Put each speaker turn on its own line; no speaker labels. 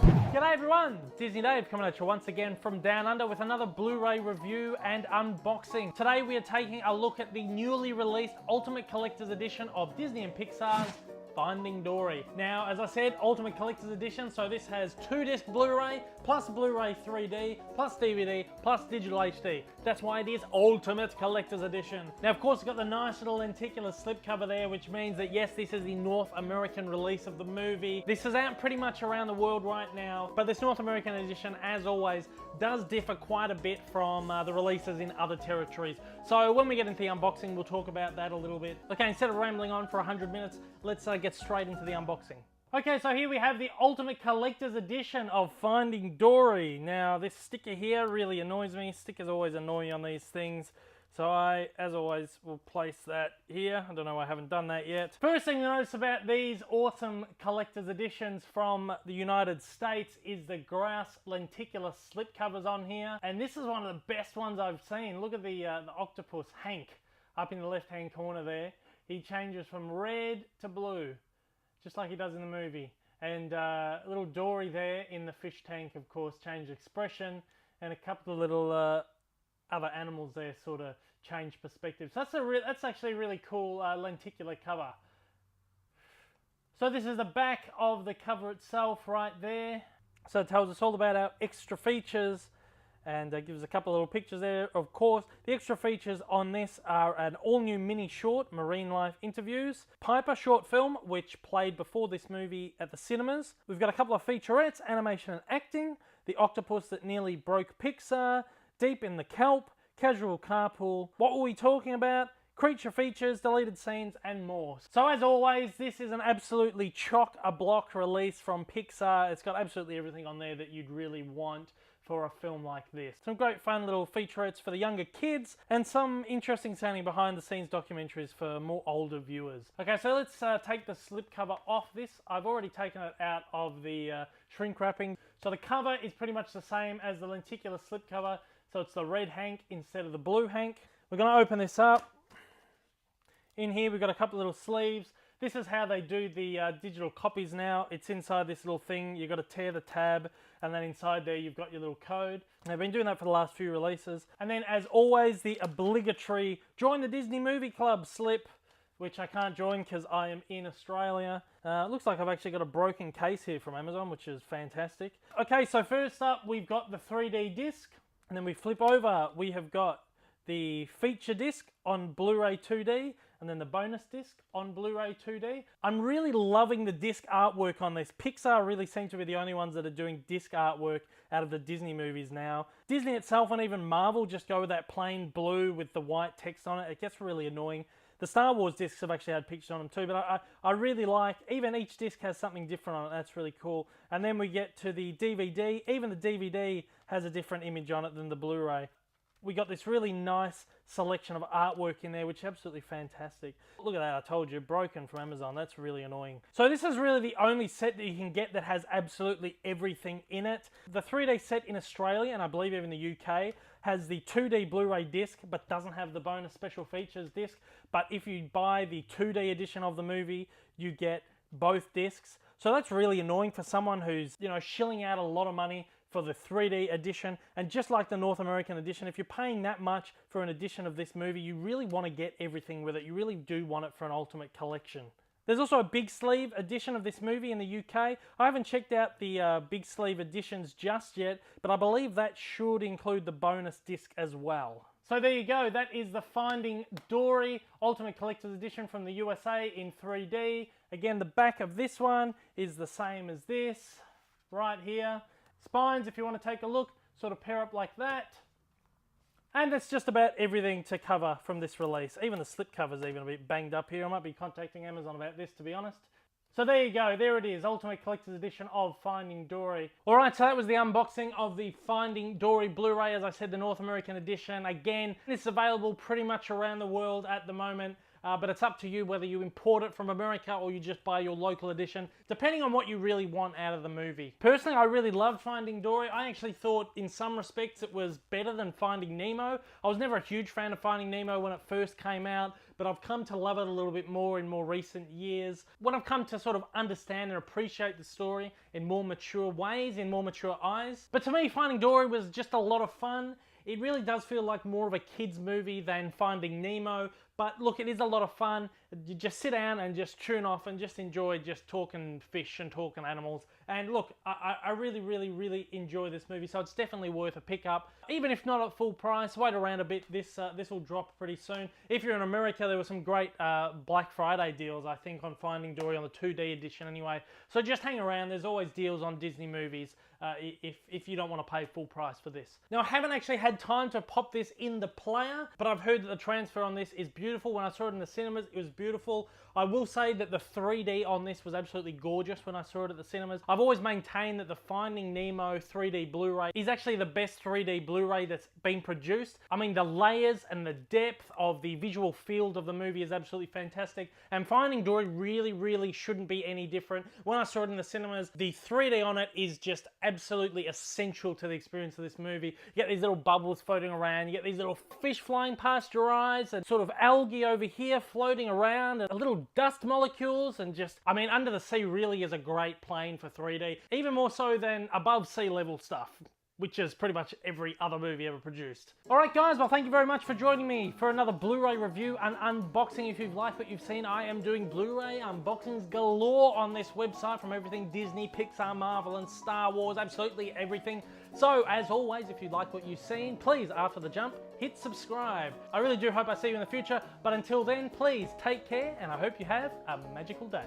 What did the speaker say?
G'day everyone, Disney Dave coming at you once again from Down Under with another Blu-ray review and unboxing. Today we are taking a look at the newly released Ultimate Collector's Edition of Disney and Pixar's Finding Dory. Now, as I said, Ultimate Collector's Edition, so this has 2-disc Blu-ray, plus Blu-ray 3D, plus DVD, plus digital HD. That's why it is Ultimate Collector's Edition. Now, of course, it's got the nice little lenticular slipcover there, which means that yes, this is the North American release of the movie. This is out pretty much around the world right now, but this North American edition, as always, does differ quite a bit from the releases in other territories. So when we get into the unboxing, we'll talk about that a little bit. Okay, instead of rambling on for 100 minutes, let's get straight into the unboxing. Okay, so here we have the Ultimate Collector's Edition of Finding Dory. Now, this sticker here really annoys me. Stickers always annoy me on these things. So I, as always, will place that here. I don't know why I haven't done that yet. First thing to notice about these awesome collector's editions from the United States is the grouse lenticular slipcovers on here. And this is one of the best ones I've seen. Look at the octopus, Hank, up in the left-hand corner there. He changes from red to blue, just like he does in the movie. And little Dory there in the fish tank, of course, changed expression. And a couple of little other animals there sort of change perspective. So that's actually a really cool lenticular cover. So this is the back of the cover itself right there. So it tells us all about our extra features and gives a couple of little pictures there. Of course, the extra features on this are an all-new mini short, Marine Life Interviews, Piper short film, which played before this movie at the cinemas. We've got a couple of featurettes, animation and acting, the octopus that nearly broke Pixar, Deep in the Kelp, Casual Carpool, What Were We Talking About?, Creature Features, Deleted Scenes, and more. So as always, this is an absolutely chock-a-block release from Pixar. It's got absolutely everything on there that you'd really want for a film like this. Some great fun little featurettes for the younger kids and some interesting sounding behind the scenes documentaries for more older viewers. Okay, so let's take the slipcover off this. I've already taken it out of the shrink wrapping. So the cover is pretty much the same as the lenticular slipcover. So it's the red Hank instead of the blue Hank. We're going to open this up. In here we've got a couple of little sleeves. This is how they do the digital copies now. It's inside this little thing. You've got to tear the tab, and then inside there you've got your little code. They've been doing that for the last few releases. And then as always, the obligatory Join the Disney Movie Club slip, which I can't join because I am in Australia. It looks like I've actually got a broken case here from Amazon, which is fantastic. Okay, so first up we've got the 3D disc. And then we flip over, we have got the feature disc on Blu-ray 2D, and then the bonus disc on Blu-ray 2D. I'm really loving the disc artwork on this. Pixar really seem to be the only ones that are doing disc artwork out of the Disney movies now. Disney itself and even Marvel just go with that plain blue with the white text on it. It gets really annoying. The Star Wars discs have actually had pictures on them too, but I really like, even each disc has something different on it. That's really cool. And then we get to the DVD. Even the DVD has a different image on it than the Blu-ray. We got this really nice selection of artwork in there, which is absolutely fantastic. Look at that, I told you, broken from Amazon. That's really annoying. So this is really the only set that you can get that has absolutely everything in it. The 3D set in Australia, and I believe even the UK, has the 2D Blu-ray disc, but doesn't have the bonus special features disc. But if you buy the 2D edition of the movie, you get both discs. So that's really annoying for someone who's, you know, shilling out a lot of money for the 3D edition. And just like the North American edition, if you're paying that much for an edition of this movie, you really want to get everything with it. You really do want it for an ultimate collection. There's also a big sleeve edition of this movie in the UK. I haven't checked out the big sleeve editions just yet, but I believe that should include the bonus disc as well. So there you go, that is the Finding Dory Ultimate Collector's Edition from the USA in 3D. Again, the back of this one is the same as this, right here. Spines, if you want to take a look, sort of pair up like that. And that's just about everything to cover from this release. Even the slipcover's even a bit banged up here. I might be contacting Amazon about this, to be honest. So there you go, there it is, Ultimate Collector's Edition of Finding Dory. Alright, so that was the unboxing of the Finding Dory Blu-ray, as I said, the North American edition. Again, it's available pretty much around the world at the moment. But it's up to you whether you import it from America or you just buy your local edition, depending on what you really want out of the movie. Personally, I really loved Finding Dory. I actually thought in some respects it was better than Finding Nemo. I was never a huge fan of Finding Nemo when it first came out, but I've come to love it a little bit more in more recent years, when I've come to sort of understand and appreciate the story in more mature ways, in more mature eyes. But to me, Finding Dory was just a lot of fun. It really does feel like more of a kid's movie than Finding Nemo, but look, it is a lot of fun. You just sit down and just tune off and just enjoy just talking fish and talking animals. And look, I really enjoy this movie, so it's definitely worth a pickup. Even if not at full price, wait around a bit. This will drop pretty soon. If you're in America, there were some great Black Friday deals, I think, on Finding Dory on the 2D edition anyway. So just hang around. There's always deals on Disney movies if you don't want to pay full price for this. Now, I haven't actually had time to pop this in the player, but I've heard that the transfer on this is beautiful. When I saw it in the cinemas, it was beautiful. I will say that the 3D on this was absolutely gorgeous when I saw it at the cinemas. I've always maintained that the Finding Nemo 3D Blu-ray is actually the best 3D Blu-ray that's been produced. I mean, the layers and the depth of the visual field of the movie is absolutely fantastic, and Finding Dory really shouldn't be any different. When I saw it in the cinemas, the 3D on it is just absolutely essential to the experience of this movie. You get these little bubbles floating around, you get these little fish flying past your eyes, and sort of algae over here floating around, and little dust molecules, and just, I mean, Under the Sea really is a great plane for 3D, even more so than above sea level stuff, which is pretty much every other movie ever produced. Alright guys, well thank you very much for joining me for another Blu-ray review and unboxing. If you've liked what you've seen, I am doing Blu-ray unboxings galore on this website, from everything Disney, Pixar, Marvel and Star Wars, absolutely everything. So as always, if you like what you've seen, please, after the jump, hit subscribe. I really do hope I see you in the future, but until then, please take care, and I hope you have a magical day.